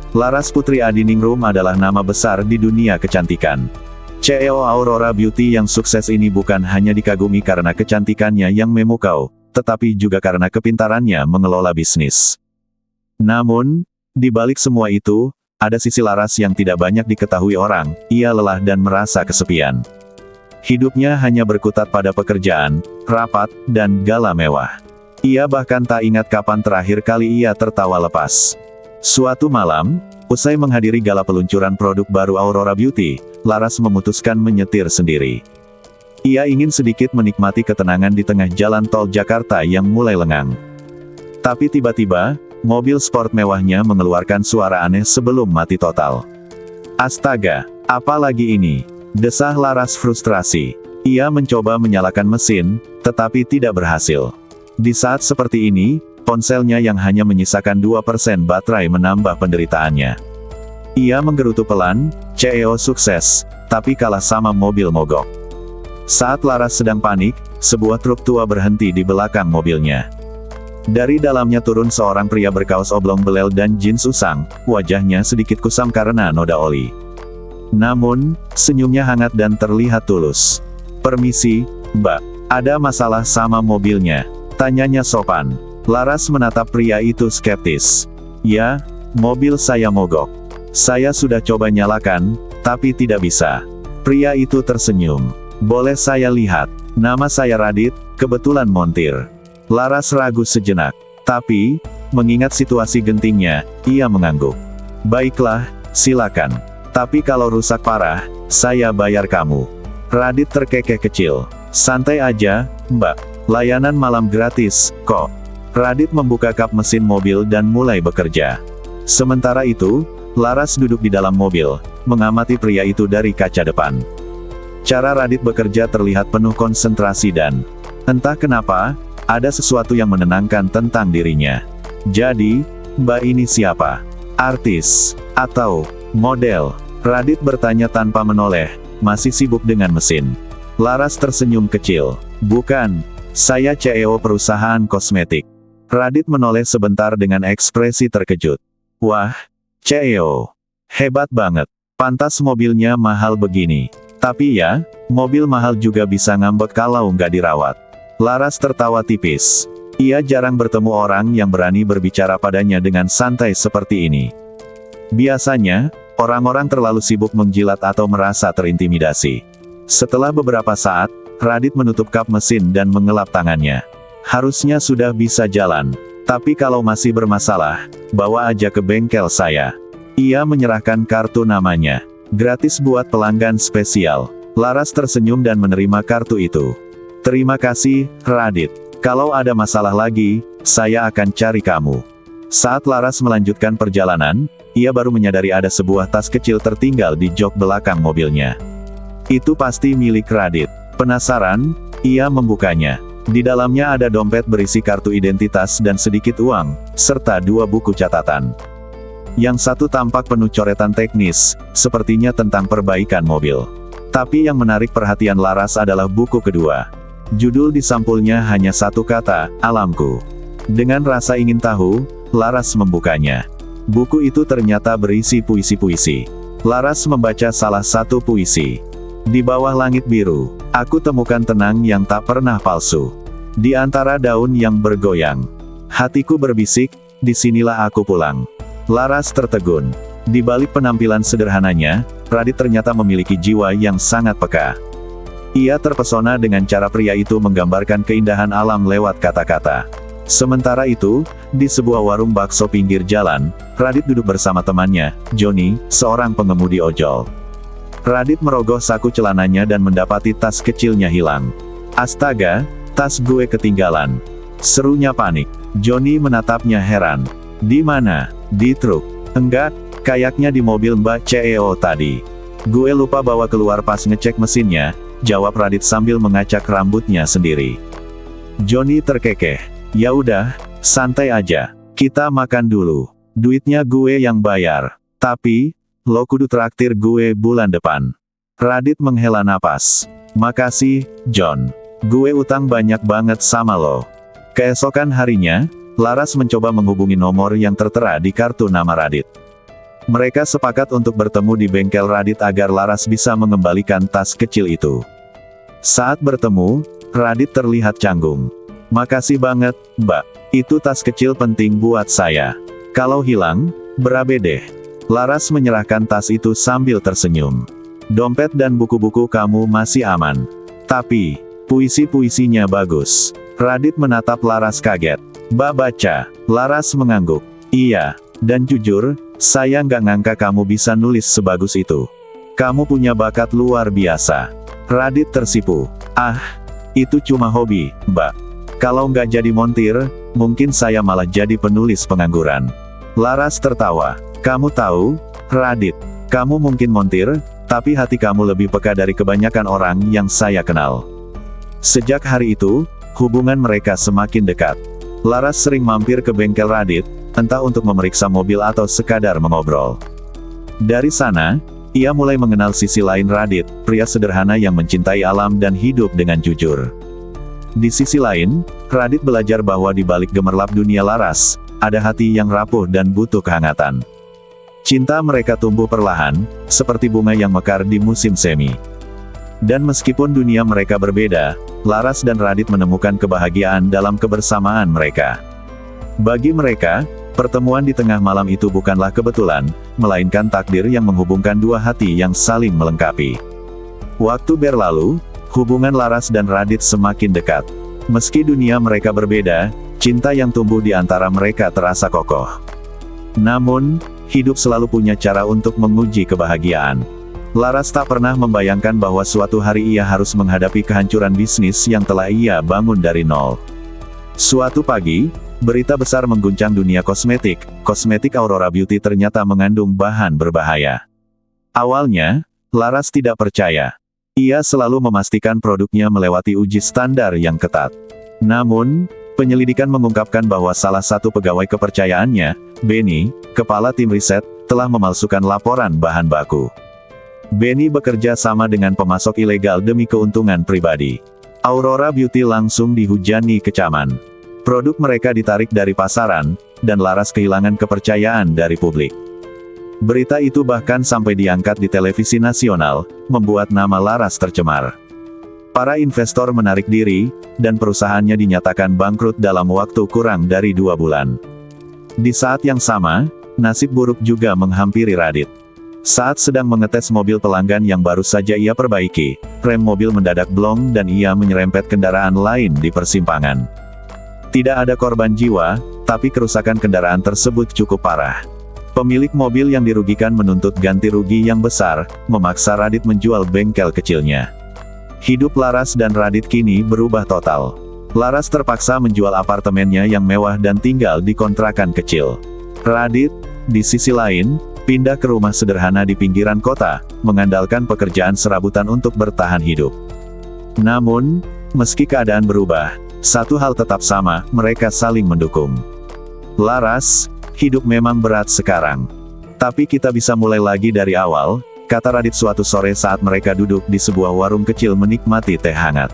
Laras Putri Adiningrum adalah nama besar di dunia kecantikan. CEO Aurora Beauty yang sukses ini bukan hanya dikagumi karena kecantikannya yang memukau, tetapi juga karena kepintarannya mengelola bisnis. Namun, di balik semua itu, ada sisi Laras yang tidak banyak diketahui orang. Ia lelah dan merasa kesepian. Hidupnya hanya berkutat pada pekerjaan, rapat, dan gala mewah. Ia bahkan tak ingat kapan terakhir kali ia tertawa lepas. Suatu malam, usai menghadiri gala peluncuran produk baru Aurora Beauty, Laras memutuskan menyetir sendiri. Ia ingin sedikit menikmati ketenangan di tengah jalan tol Jakarta yang mulai lengang. Tapi tiba-tiba, mobil sport mewahnya mengeluarkan suara aneh sebelum mati total. Astaga, apa lagi ini? Desah Laras frustrasi. Ia mencoba menyalakan mesin, tetapi tidak berhasil. Di saat seperti ini, ponselnya yang hanya menyisakan 2% baterai menambah penderitaannya. Ia menggerutu pelan, CEO sukses, tapi kalah sama mobil mogok. Saat Laras sedang panik, sebuah truk tua berhenti di belakang mobilnya. Dari dalamnya turun seorang pria berkaos oblong belel dan jeans usang, wajahnya sedikit kusam karena noda oli. Namun, senyumnya hangat dan terlihat tulus. "Permisi, Mbak, ada masalah sama mobilnya?" tanyanya sopan. Laras menatap pria itu skeptis. "Ya, mobil saya mogok. Saya sudah coba nyalakan, tapi tidak bisa." Pria itu tersenyum. "Boleh saya lihat? Nama saya Radit, kebetulan montir." Laras ragu sejenak. Tapi, mengingat situasi gentingnya, ia mengangguk. "Baiklah, silakan. Tapi kalau rusak parah, saya bayar kamu." Radit terkekeh kecil. "Santai aja, Mbak. Layanan malam gratis, kok." Radit membuka kap mesin mobil dan mulai bekerja. Sementara itu, Laras duduk di dalam mobil, mengamati pria itu dari kaca depan. Cara Radit bekerja terlihat penuh konsentrasi dan, entah kenapa, ada sesuatu yang menenangkan tentang dirinya. "Jadi, Mbak ini siapa? Artis? Atau model?" Radit bertanya tanpa menoleh, masih sibuk dengan mesin. Laras tersenyum kecil. "Bukan, saya CEO perusahaan kosmetik." Radit menoleh sebentar dengan ekspresi terkejut. "Wah, CEO. Hebat banget. Pantas mobilnya mahal begini. Tapi ya, mobil mahal juga bisa ngambek kalau nggak dirawat." Laras tertawa tipis. Ia jarang bertemu orang yang berani berbicara padanya dengan santai seperti ini. Biasanya, orang-orang terlalu sibuk menjilat atau merasa terintimidasi. Setelah beberapa saat, Radit menutup kap mesin dan mengelap tangannya. "Harusnya sudah bisa jalan. Tapi kalau masih bermasalah, bawa aja ke bengkel saya." Ia menyerahkan kartu namanya. "Gratis buat pelanggan spesial." Laras tersenyum dan menerima kartu itu. "Terima kasih, Radit. Kalau ada masalah lagi, saya akan cari kamu." Saat Laras melanjutkan perjalanan, ia baru menyadari ada sebuah tas kecil tertinggal di jok belakang mobilnya. Itu pasti milik Radit. Penasaran, ia membukanya. Di dalamnya ada dompet berisi kartu identitas dan sedikit uang, serta 2 buku catatan. Yang satu tampak penuh coretan teknis, sepertinya tentang perbaikan mobil. Tapi yang menarik perhatian Laras adalah buku kedua. Judul di sampulnya hanya satu kata, "Alamku." Dengan rasa ingin tahu, Laras membukanya. Buku itu ternyata berisi puisi-puisi. Laras membaca salah satu puisi. "Di bawah langit biru, aku temukan tenang yang tak pernah palsu. Di antara daun yang bergoyang, hatiku berbisik, disinilah aku pulang." Laras tertegun. Di balik penampilan sederhananya, Radit ternyata memiliki jiwa yang sangat peka. Ia terpesona dengan cara pria itu menggambarkan keindahan alam lewat kata-kata. Sementara itu, di sebuah warung bakso pinggir jalan, Radit duduk bersama temannya, Joni, seorang pengemudi ojol. Radit merogoh saku celananya dan mendapati tas kecilnya hilang. "Astaga, tas gue ketinggalan." Serunya panik. Joni menatapnya heran. "Di mana?" "Di truk." "Enggak, kayaknya di mobil Mbak CEO tadi. Gue lupa bawa keluar pas ngecek mesinnya," jawab Radit sambil mengacak rambutnya sendiri. Joni terkekeh. "Ya udah, santai aja. Kita makan dulu. Duitnya gue yang bayar. Tapi, lo kudu traktir gue bulan depan." Radit menghela napas. "Makasih, John. Gue utang banyak banget sama lo." Keesokan harinya, Laras mencoba menghubungi nomor yang tertera di kartu nama Radit. Mereka sepakat untuk bertemu di bengkel Radit agar Laras bisa mengembalikan tas kecil itu. Saat bertemu, Radit terlihat canggung. "Makasih banget, Mbak. Itu tas kecil penting buat saya. Kalau hilang, berabe deh." Laras menyerahkan tas itu sambil tersenyum. "Dompet dan buku-buku kamu masih aman. Tapi, puisi-puisinya bagus." Radit menatap Laras kaget. "Mbak baca?" Laras mengangguk. "Iya, dan jujur, saya nggak ngangka kamu bisa nulis sebagus itu. Kamu punya bakat luar biasa." Radit tersipu. "Ah, itu cuma hobi, Mbak. Kalau nggak jadi montir, mungkin saya malah jadi penulis pengangguran." Laras tertawa. "Kamu tahu, Radit, kamu mungkin montir, tapi hati kamu lebih peka dari kebanyakan orang yang saya kenal." Sejak hari itu, hubungan mereka semakin dekat. Laras sering mampir ke bengkel Radit, entah untuk memeriksa mobil atau sekadar mengobrol. Dari sana, ia mulai mengenal sisi lain Radit, pria sederhana yang mencintai alam dan hidup dengan jujur. Di sisi lain, Radit belajar bahwa di balik gemerlap dunia Laras, ada hati yang rapuh dan butuh kehangatan. Cinta mereka tumbuh perlahan, seperti bunga yang mekar di musim semi. Dan meskipun dunia mereka berbeda, Laras dan Radit menemukan kebahagiaan dalam kebersamaan mereka. Bagi mereka, pertemuan di tengah malam itu bukanlah kebetulan, melainkan takdir yang menghubungkan dua hati yang saling melengkapi. Waktu berlalu, hubungan Laras dan Radit semakin dekat. Meski dunia mereka berbeda, cinta yang tumbuh di antara mereka terasa kokoh. Namun, hidup selalu punya cara untuk menguji kebahagiaan. Laras tak pernah membayangkan bahwa suatu hari ia harus menghadapi kehancuran bisnis yang telah ia bangun dari nol. Suatu pagi, berita besar mengguncang dunia kosmetik. Kosmetik Aurora Beauty ternyata mengandung bahan berbahaya. Awalnya, Laras tidak percaya. Ia selalu memastikan produknya melewati uji standar yang ketat. Namun, penyelidikan mengungkapkan bahwa salah satu pegawai kepercayaannya, Benny, kepala tim riset, telah memalsukan laporan bahan baku. Benny bekerja sama dengan pemasok ilegal demi keuntungan pribadi. Aurora Beauty langsung dihujani kecaman. Produk mereka ditarik dari pasaran, dan Laras kehilangan kepercayaan dari publik. Berita itu bahkan sampai diangkat di televisi nasional, membuat nama Laras tercemar. Para investor menarik diri, dan perusahaannya dinyatakan bangkrut dalam waktu kurang dari 2 bulan. Di saat yang sama, nasib buruk juga menghampiri Radit. Saat sedang mengetes mobil pelanggan yang baru saja ia perbaiki, rem mobil mendadak blong dan ia menyerempet kendaraan lain di persimpangan. Tidak ada korban jiwa, tapi kerusakan kendaraan tersebut cukup parah. Pemilik mobil yang dirugikan menuntut ganti rugi yang besar, memaksa Radit menjual bengkel kecilnya. Hidup Laras dan Radit kini berubah total. Laras terpaksa menjual apartemennya yang mewah dan tinggal di kontrakan kecil. Radit, di sisi lain, pindah ke rumah sederhana di pinggiran kota, mengandalkan pekerjaan serabutan untuk bertahan hidup. Namun, meski keadaan berubah, satu hal tetap sama, mereka saling mendukung. "Laras, hidup memang berat sekarang. Tapi kita bisa mulai lagi dari awal," kata Radit suatu sore saat mereka duduk di sebuah warung kecil menikmati teh hangat.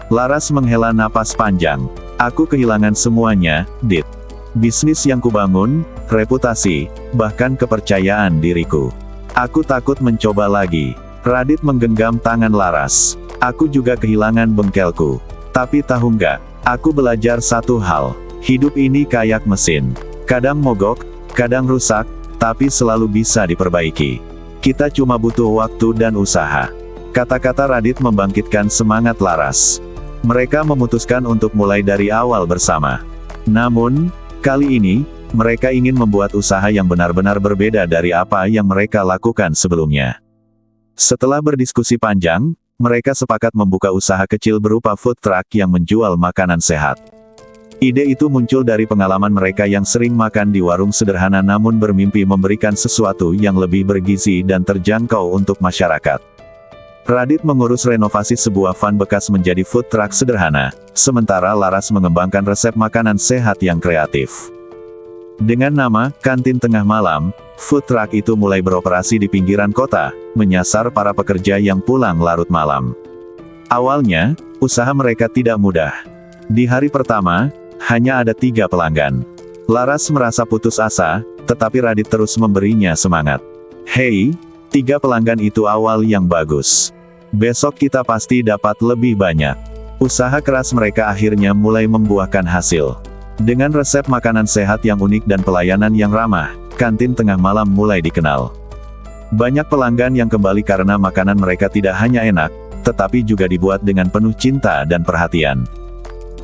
Laras menghela napas panjang. "Aku kehilangan semuanya, Dit. Bisnis yang kubangun, reputasi, bahkan kepercayaan diriku. Aku takut mencoba lagi." Radit menggenggam tangan Laras. "Aku juga kehilangan bengkelku. Tapi tahu nggak, aku belajar satu hal. Hidup ini kayak mesin. Kadang mogok, kadang rusak, tapi selalu bisa diperbaiki. Kita cuma butuh waktu dan usaha." Kata-kata Radit membangkitkan semangat Laras. Mereka memutuskan untuk mulai dari awal bersama. Namun, kali ini, mereka ingin membuat usaha yang benar-benar berbeda dari apa yang mereka lakukan sebelumnya. Setelah berdiskusi panjang, mereka sepakat membuka usaha kecil berupa food truck yang menjual makanan sehat. Ide itu muncul dari pengalaman mereka yang sering makan di warung sederhana namun bermimpi memberikan sesuatu yang lebih bergizi dan terjangkau untuk masyarakat. Radit mengurus renovasi sebuah van bekas menjadi food truck sederhana, sementara Laras mengembangkan resep makanan sehat yang kreatif. Dengan nama Kantin Tengah Malam, food truck itu mulai beroperasi di pinggiran kota, menyasar para pekerja yang pulang larut malam. Awalnya, usaha mereka tidak mudah. Di hari pertama, hanya ada 3 pelanggan. Laras merasa putus asa, tetapi Radit terus memberinya semangat. Hei, 3 pelanggan itu awal yang bagus. Besok kita pasti dapat lebih banyak. Usaha keras mereka akhirnya mulai membuahkan hasil. Dengan resep makanan sehat yang unik dan pelayanan yang ramah, kantin tengah malam mulai dikenal. Banyak pelanggan yang kembali karena makanan mereka tidak hanya enak, tetapi juga dibuat dengan penuh cinta dan perhatian.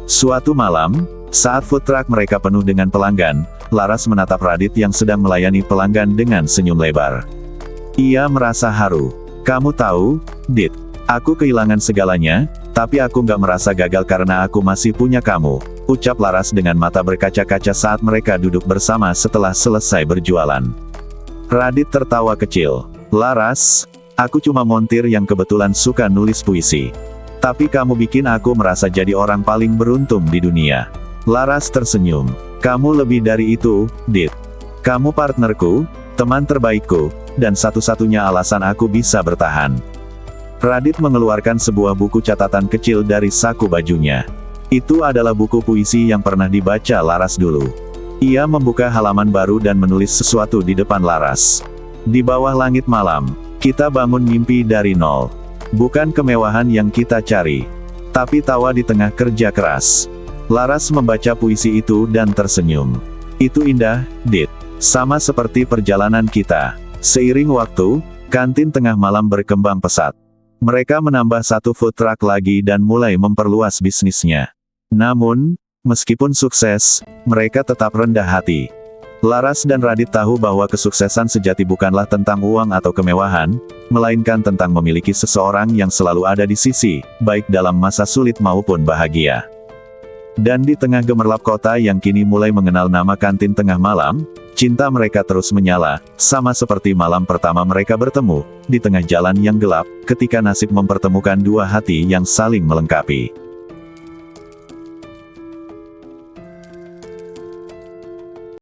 Suatu malam, saat food truck mereka penuh dengan pelanggan, Laras menatap Radit yang sedang melayani pelanggan dengan senyum lebar. Ia merasa haru. Kamu tahu, Dit, aku kehilangan segalanya, tapi aku nggak merasa gagal karena aku masih punya kamu, ucap Laras dengan mata berkaca-kaca saat mereka duduk bersama setelah selesai berjualan. Radit tertawa kecil. Laras, aku cuma montir yang kebetulan suka nulis puisi. Tapi kamu bikin aku merasa jadi orang paling beruntung di dunia. Laras tersenyum. Kamu lebih dari itu, Dit. Kamu partnerku, teman terbaikku, dan satu-satunya alasan aku bisa bertahan. Radit mengeluarkan sebuah buku catatan kecil dari saku bajunya. Itu adalah buku puisi yang pernah dibaca Laras dulu. Ia membuka halaman baru dan menulis sesuatu di depan Laras. Di bawah langit malam, kita bangun mimpi dari nol. Bukan kemewahan yang kita cari, tapi tawa di tengah kerja keras. Laras membaca puisi itu dan tersenyum. Itu indah, Dit. Sama seperti perjalanan kita. Seiring waktu, kantin tengah malam berkembang pesat. Mereka menambah satu food truck lagi dan mulai memperluas bisnisnya. Namun, meskipun sukses, mereka tetap rendah hati. Laras dan Radit tahu bahwa kesuksesan sejati bukanlah tentang uang atau kemewahan, melainkan tentang memiliki seseorang yang selalu ada di sisi, baik dalam masa sulit maupun bahagia. Dan di tengah gemerlap kota yang kini mulai mengenal nama kantin tengah malam, cinta mereka terus menyala, sama seperti malam pertama mereka bertemu, di tengah jalan yang gelap, ketika nasib mempertemukan dua hati yang saling melengkapi.